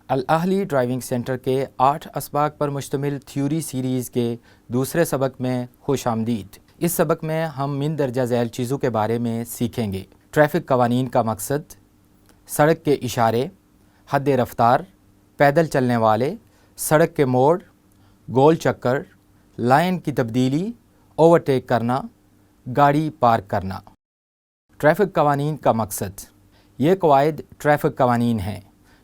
الاہلی driving centre کے 8 اسباق پر مشتمل تھیوری سیریز کے دوسرے سبق میں خوش آمدید۔ اس سبق میں ہم مندرجہ ذیل چیزوں کے بارے میں سیکھیں گے۔ ٹریفک قوانین کا مقصد، سڑک کے اشارے، حد رفتار، پیدل چلنے والے، سڑک کے موڑ، گول چکر، لائن کی تبدیلی، اوورٹیک کرنا، گاڑی پارک کرنا۔ ٹریفک قوانین کا مقصد، یہ قواعد ٹریفک قوانین ہیں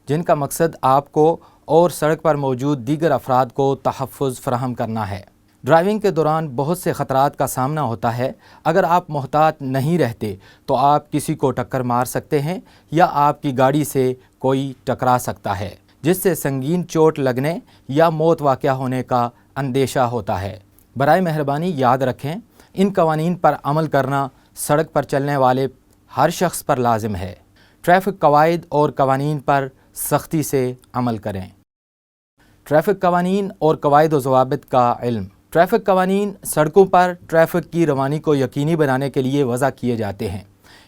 جن کا مقصد آپ کو اور سڑک پر موجود دیگر افراد کو تحفظ فراہم کرنا ہے۔ ڈرائیونگ کے دوران بہت سے خطرات کا سامنا ہوتا ہے۔ اگر آپ محتاط نہیں رہتے تو آپ کسی کو ٹکر مار سکتے ہیں یا آپ کی گاڑی سے کوئی ٹکرا سکتا ہے، جس سے سنگین چوٹ لگنے یا موت واقع ہونے کا اندیشہ ہوتا ہے۔ برائے مہربانی یاد رکھیں، ان قوانین پر عمل کرنا سڑک پر چلنے والے ہر شخص پر لازم ہے۔ ٹریفک قواعد اور قوانین پر سختی سے عمل کریں۔ ٹریفک قوانین اور قواعد و ضوابط کا علم۔ ٹریفک قوانین سڑکوں پر ٹریفک کی روانی کو یقینی بنانے کے لیے وضع کیے جاتے ہیں۔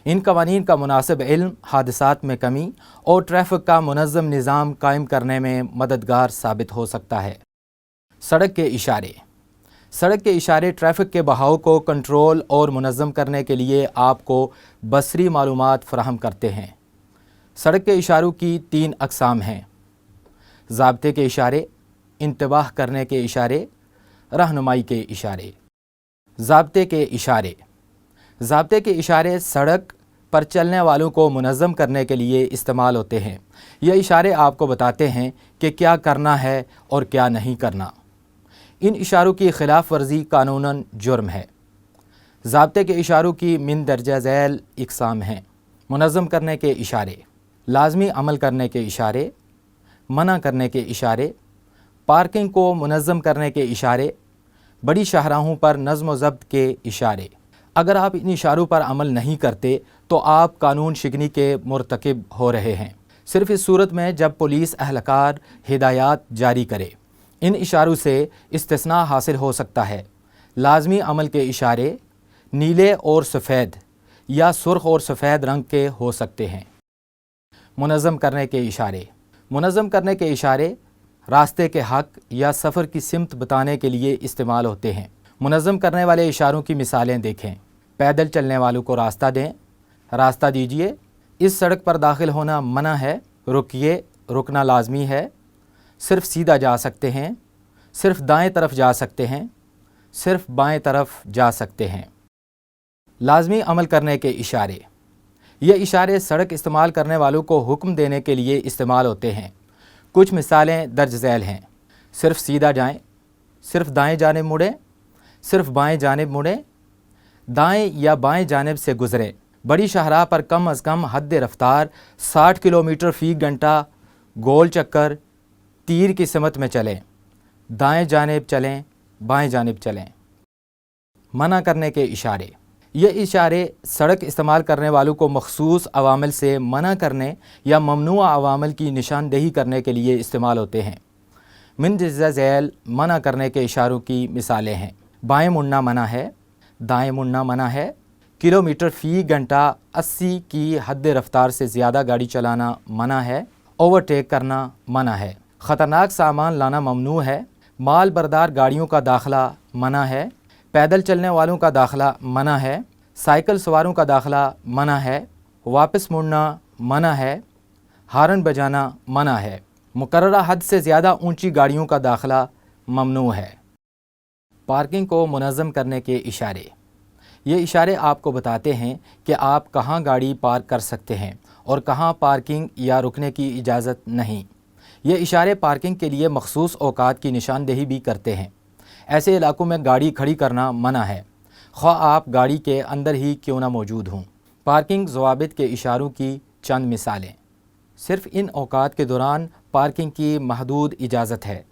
ان قوانین کا مناسب علم حادثات میں کمی اور ٹریفک کا منظم نظام قائم کرنے میں مددگار ثابت ہو سکتا ہے۔ سڑک کے اشارے۔ سڑک کے اشارے ٹریفک کے بہاؤ کو کنٹرول اور منظم کرنے کے لیے آپ کو بصری معلومات فراہم کرتے ہیں۔ سڑک کے اشاروں کی 3 اقسام ہیں: ضابطے کے اشارے، انتباہ کرنے کے اشارے، رہنمائی کے اشارے۔ ضابطے کے اشارے۔ ضابطے کے اشارے سڑک پر چلنے والوں کو منظم کرنے کے لیے استعمال ہوتے ہیں۔ یہ اشارے آپ کو بتاتے ہیں کہ کیا کرنا ہے اور کیا نہیں کرنا۔ ان اشاروں کی خلاف ورزی قانوناً جرم ہے۔ ضابطے کے اشاروں کی مندرجہ ذیل اقسام ہیں: منظم کرنے کے اشارے، لازمی عمل کرنے کے اشارے، منع کرنے کے اشارے، پارکنگ کو منظم کرنے کے اشارے، بڑی شاہراہوں پر نظم و ضبط کے اشارے۔ اگر آپ ان اشاروں پر عمل نہیں کرتے تو آپ قانون شکنی کے مرتکب ہو رہے ہیں، صرف اس صورت میں جب پولیس اہلکار ہدایات جاری کرے۔ ان اشاروں سے استثناء حاصل ہو سکتا ہے۔ لازمی عمل کے اشارے نیلے اور سفید یا سرخ اور سفید رنگ کے ہو سکتے ہیں۔ منظم کرنے کے اشارے۔ منظم کرنے کے اشارے راستے کے حق یا سفر کی سمت بتانے کے لیے استعمال ہوتے ہیں۔ منظم کرنے والے اشاروں کی مثالیں دیکھیں: پیدل چلنے والوں کو راستہ دیں، راستہ دیجیے، اس سڑک پر داخل ہونا منع ہے، رکیے، رکنا لازمی ہے، صرف سیدھا جا سکتے ہیں، صرف دائیں طرف جا سکتے ہیں، صرف بائیں طرف جا سکتے ہیں۔ لازمی عمل کرنے کے اشارے۔ یہ اشارے سڑک استعمال کرنے والوں کو حکم دینے کے لیے استعمال ہوتے ہیں۔ کچھ مثالیں درج ذیل ہیں: صرف سیدھا جائیں، صرف دائیں جانب مڑیں، صرف بائیں جانب مڑیں، دائیں یا بائیں جانب سے گزریں، بڑی شاہراہ پر کم از کم حد رفتار 60 کلومیٹر فی گھنٹہ، گول چکر، تیر کی سمت میں چلیں، دائیں جانب چلیں، بائیں جانب چلیں۔ منع کرنے کے اشارے۔ یہ اشارے سڑک استعمال کرنے والوں کو مخصوص عوامل سے منع کرنے یا ممنوع عوامل کی نشاندہی کرنے کے لیے استعمال ہوتے ہیں۔ مندرجہ ذیل منع کرنے کے اشاروں کی مثالیں ہیں: بائیں مڑنا منع ہے، دائیں مڑنا منع ہے، کلومیٹر فی گھنٹہ 80 کی حد رفتار سے زیادہ گاڑی چلانا منع ہے، اوورٹیک کرنا منع ہے، خطرناک سامان لانا ممنوع ہے، مال بردار گاڑیوں کا داخلہ منع ہے، پیدل چلنے والوں کا داخلہ منع ہے، سائیکل سواروں کا داخلہ منع ہے، واپس مڑنا منع ہے، ہارن بجانا منع ہے، مقررہ حد سے زیادہ اونچی گاڑیوں کا داخلہ ممنوع ہے۔ پارکنگ کو منظم کرنے کے اشارے۔ یہ اشارے آپ کو بتاتے ہیں کہ آپ کہاں گاڑی پارک کر سکتے ہیں اور کہاں پارکنگ یا رکنے کی اجازت نہیں۔ یہ اشارے پارکنگ کے لیے مخصوص اوقات کی نشاندہی بھی کرتے ہیں۔ ایسے علاقوں میں گاڑی کھڑی کرنا منع ہے، خواہ آپ گاڑی کے اندر ہی کیوں نہ موجود ہوں۔ پارکنگ ضوابط کے اشاروں کی چند مثالیں: صرف ان اوقات کے دوران پارکنگ کی محدود اجازت ہے،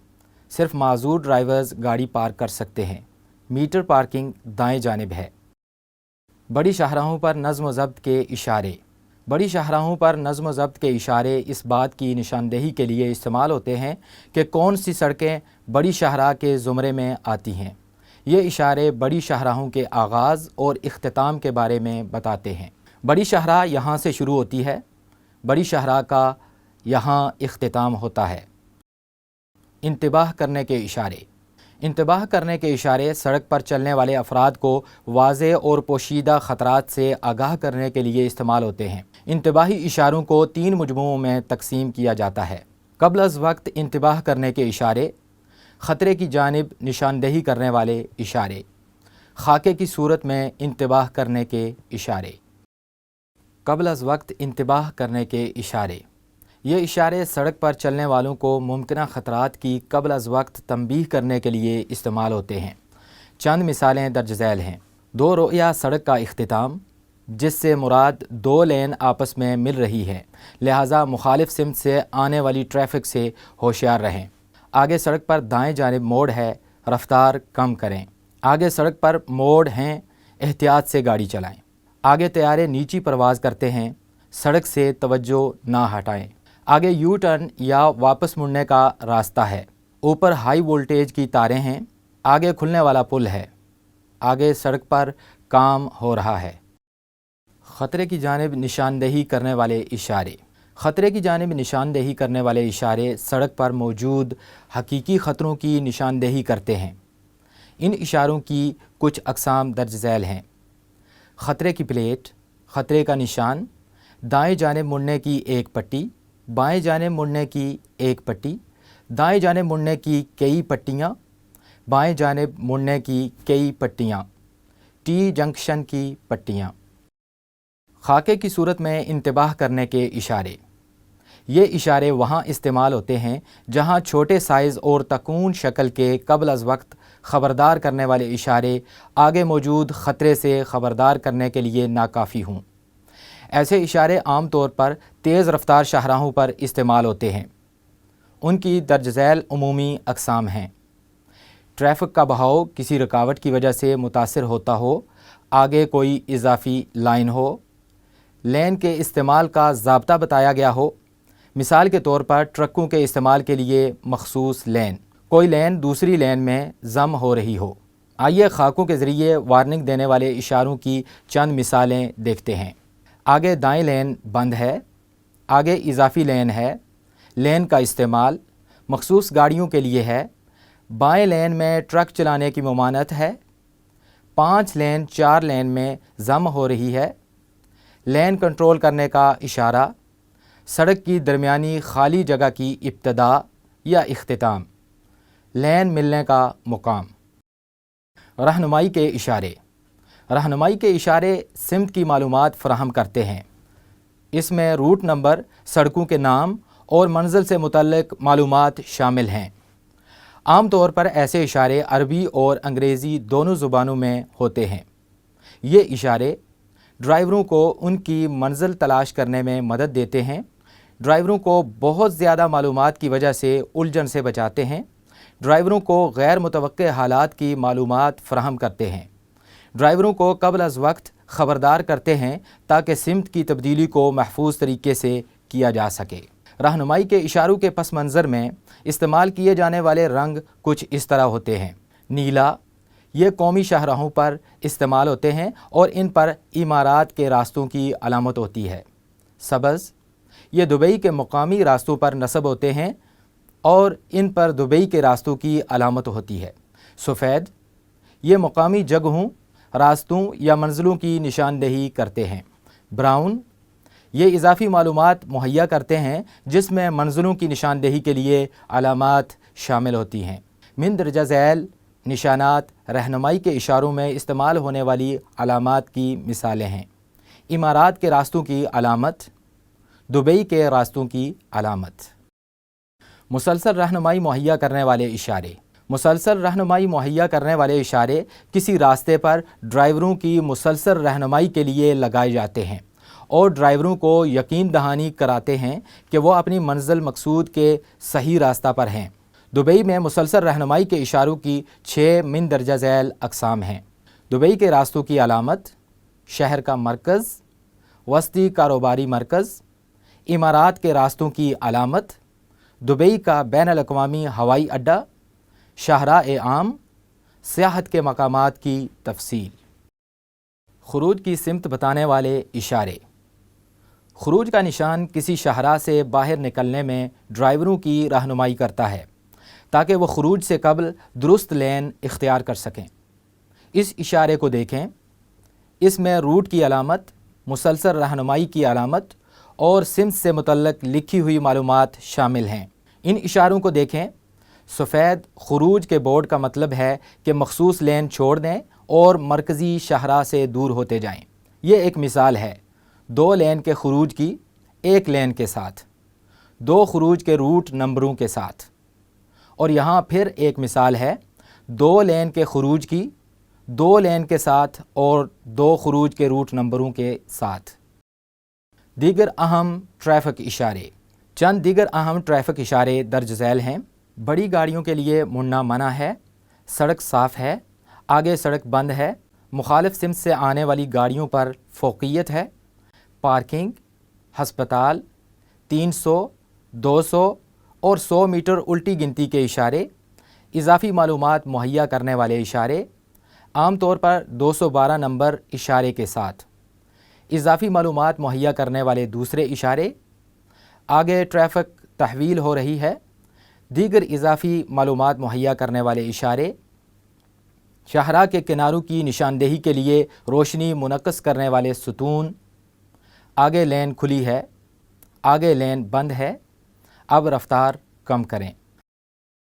صرف معذور ڈرائیورز گاڑی پارک کر سکتے ہیں، میٹر پارکنگ دائیں جانب ہے۔ بڑی شاہراہوں پر نظم و ضبط کے اشارے۔ بڑی شاہراہوں پر نظم و ضبط کے اشارے اس بات کی نشاندہی کے لیے استعمال ہوتے ہیں کہ کون سی سڑکیں بڑی شاہراہ کے زمرے میں آتی ہیں۔ یہ اشارے بڑی شاہراہوں کے آغاز اور اختتام کے بارے میں بتاتے ہیں۔ بڑی شاہراہ یہاں سے شروع ہوتی ہے، بڑی شاہراہ کا یہاں اختتام ہوتا ہے۔ انتباہ کرنے کے اشارے۔ انتباہ کرنے کے اشارے سڑک پر چلنے والے افراد کو واضح اور پوشیدہ خطرات سے آگاہ کرنے کے لیے استعمال ہوتے ہیں۔ انتباہی اشاروں کو 3 مجموعوں میں تقسیم کیا جاتا ہے۔ قبل از وقت انتباہ کرنے کے اشارے، خطرے کی جانب نشاندہی کرنے والے اشارے، خاکے کی صورت میں انتباہ کرنے کے اشارے۔ قبل از وقت انتباہ کرنے کے اشارے۔ یہ اشارے سڑک پر چلنے والوں کو ممکنہ خطرات کی قبل از وقت تنبیہ کرنے کے لیے استعمال ہوتے ہیں۔ چند مثالیں درج ذیل ہیں۔ 2 رؤیا سڑک کا اختتام، جس سے مراد 2 لین آپس میں مل رہی ہے، لہٰذا مخالف سمت سے آنے والی ٹریفک سے ہوشیار رہیں۔ آگے سڑک پر دائیں جانب موڑ ہے، رفتار کم کریں۔ آگے سڑک پر موڑ ہیں، احتیاط سے گاڑی چلائیں۔ آگے طیارے نیچی پرواز کرتے ہیں، سڑک سے توجہ نہ ہٹائیں۔ آگے یو ٹرن یا واپس مڑنے کا راستہ ہے، اوپر ہائی وولٹیج کی تاریں ہیں، آگے کھلنے والا پل ہے، آگے سڑک پر کام ہو رہا ہے۔ خطرے کی جانب نشاندہی کرنے والے اشارے۔ خطرے کی جانب نشاندہی کرنے والے اشارے سڑک پر موجود حقیقی خطروں کی نشاندہی کرتے ہیں۔ ان اشاروں کی کچھ اقسام درج ذیل ہیں۔ خطرے کی پلیٹ، خطرے کا نشان، دائیں جانب مڑنے کی ایک پٹی، بائیں جانب مڑنے کی ایک پٹی، دائیں جانب مڑنے کی کئی پٹیاں، بائیں جانب مڑنے کی کئی پٹیاں، ٹی جنکشن کی پٹیاں۔ خاکے کی صورت میں انتباہ کرنے کے اشارے۔ یہ اشارے وہاں استعمال ہوتے ہیں جہاں چھوٹے سائز اور تکون شکل کے قبل از وقت خبردار کرنے والے اشارے آگے موجود خطرے سے خبردار کرنے کے لیے ناکافی ہوں۔ ایسے اشارے عام طور پر تیز رفتار شاہراہوں پر استعمال ہوتے ہیں۔ ان کی درج ذیل عمومی اقسام ہیں۔ ٹریفک کا بہاؤ کسی رکاوٹ کی وجہ سے متاثر ہوتا ہو، آگے کوئی اضافی لائن ہو، لین کے استعمال کا ضابطہ بتایا گیا ہو، مثال کے طور پر ٹرکوں کے استعمال کے لیے مخصوص لین، کوئی لین دوسری لین میں ضم ہو رہی ہو۔ آئیے خاکوں کے ذریعے وارننگ دینے والے اشاروں کی چند مثالیں دیکھتے ہیں۔ آگے دائیں لین بند ہے، آگے اضافی لین ہے، لین کا استعمال مخصوص گاڑیوں کے لیے ہے، بائیں لین میں ٹرک چلانے کی ممانعت ہے، 5 لین 4 لین میں ضم ہو رہی ہے، لین کنٹرول کرنے کا اشارہ، سڑک کی درمیانی خالی جگہ کی ابتدا یا اختتام، لین ملنے کا مقام۔ رہنمائی کے اشارے۔ رہنمائی کے اشارے سمت کی معلومات فراہم کرتے ہیں۔ اس میں روٹ نمبر، سڑکوں کے نام اور منزل سے متعلق معلومات شامل ہیں۔ عام طور پر ایسے اشارے عربی اور انگریزی دونوں زبانوں میں ہوتے ہیں۔ یہ اشارے ڈرائیوروں کو ان کی منزل تلاش کرنے میں مدد دیتے ہیں، ڈرائیوروں کو بہت زیادہ معلومات کی وجہ سے الجھن سے بچاتے ہیں، ڈرائیوروں کو غیر متوقع حالات کی معلومات فراہم کرتے ہیں، ڈرائیوروں کو قبل از وقت خبردار کرتے ہیں تاکہ سمت کی تبدیلی کو محفوظ طریقے سے کیا جا سکے۔ رہنمائی کے اشاروں کے پس منظر میں استعمال کیے جانے والے رنگ کچھ اس طرح ہوتے ہیں۔ نیلا، یہ قومی شاہراہوں پر استعمال ہوتے ہیں اور ان پر عمارات کے راستوں کی علامت ہوتی ہے۔ سبز، یہ دبئی کے مقامی راستوں پر نصب ہوتے ہیں اور ان پر دبئی کے راستوں کی علامت ہوتی ہے۔ سفید، یہ مقامی جگہوں، راستوں یا منزلوں کی نشاندہی کرتے ہیں۔ براؤن، یہ اضافی معلومات مہیا کرتے ہیں جس میں منزلوں کی نشاندہی کے لیے علامات شامل ہوتی ہیں۔ مندرجہ ذیل نشانات رہنمائی کے اشاروں میں استعمال ہونے والی علامات کی مثالیں ہیں۔ عمارات کے راستوں کی علامت، دبئی کے راستوں کی علامت۔ مسلسل رہنمائی مہیا کرنے والے اشارے۔ مسلسل رہنمائی مہیا کرنے والے اشارے کسی راستے پر ڈرائیوروں کی مسلسل رہنمائی کے لیے لگائے جاتے ہیں اور ڈرائیوروں کو یقین دہانی کراتے ہیں کہ وہ اپنی منزل مقصود کے صحیح راستہ پر ہیں۔ دبئی میں مسلسل رہنمائی کے اشاروں کی 6 مندرجہ ذیل اقسام ہیں۔ دبئی کے راستوں کی علامت، شہر کا مرکز، وسطی کاروباری مرکز، عمارات کے راستوں کی علامت، دبئی کا بین الاقوامی ہوائی اڈہ، شاہراہ عام، سیاحت کے مقامات کی تفصیل۔ خروج کی سمت بتانے والے اشارے۔ خروج کا نشان کسی شاہراہ سے باہر نکلنے میں ڈرائیوروں کی رہنمائی کرتا ہے تاکہ وہ خروج سے قبل درست لین اختیار کر سکیں۔ اس اشارے کو دیکھیں، اس میں روٹ کی علامت، مسلسل رہنمائی کی علامت اور سمت سے متعلق لکھی ہوئی معلومات شامل ہیں۔ ان اشاروں کو دیکھیں۔ سفید خروج کے بورڈ کا مطلب ہے کہ مخصوص لین چھوڑ دیں اور مرکزی شاہراہ سے دور ہوتے جائیں۔ یہ ایک مثال ہے 2 لین کے خروج کی 1 لین کے ساتھ، 2 خروج کے روٹ نمبروں کے ساتھ۔ اور یہاں پھر ایک مثال ہے 2 لین کے خروج کی 2 لین کے ساتھ اور 2 خروج کے روٹ نمبروں کے ساتھ۔ دیگر اہم ٹریفک اشارے۔ چند دیگر اہم ٹریفک اشارے درج ذیل ہیں۔ بڑی گاڑیوں کے لیے مڑنا منع ہے، سڑک صاف ہے، آگے سڑک بند ہے، مخالف سمت سے آنے والی گاڑیوں پر فوقیت ہے، پارکنگ، ہسپتال، 300، 200 اور 100 میٹر الٹی گنتی کے اشارے، اضافی معلومات مہیا کرنے والے اشارے، عام طور پر 212 نمبر اشارے کے ساتھ، اضافی معلومات مہیا کرنے والے دوسرے اشارے، آگے ٹریفک تحویل ہو رہی ہے، دیگر اضافی معلومات مہیا کرنے والے اشارے، شاہراہ کے کناروں کی نشاندہی کے لیے روشنی منعکس کرنے والے ستون، آگے لین کھلی ہے، آگے لین بند ہے، اب رفتار کم کریں۔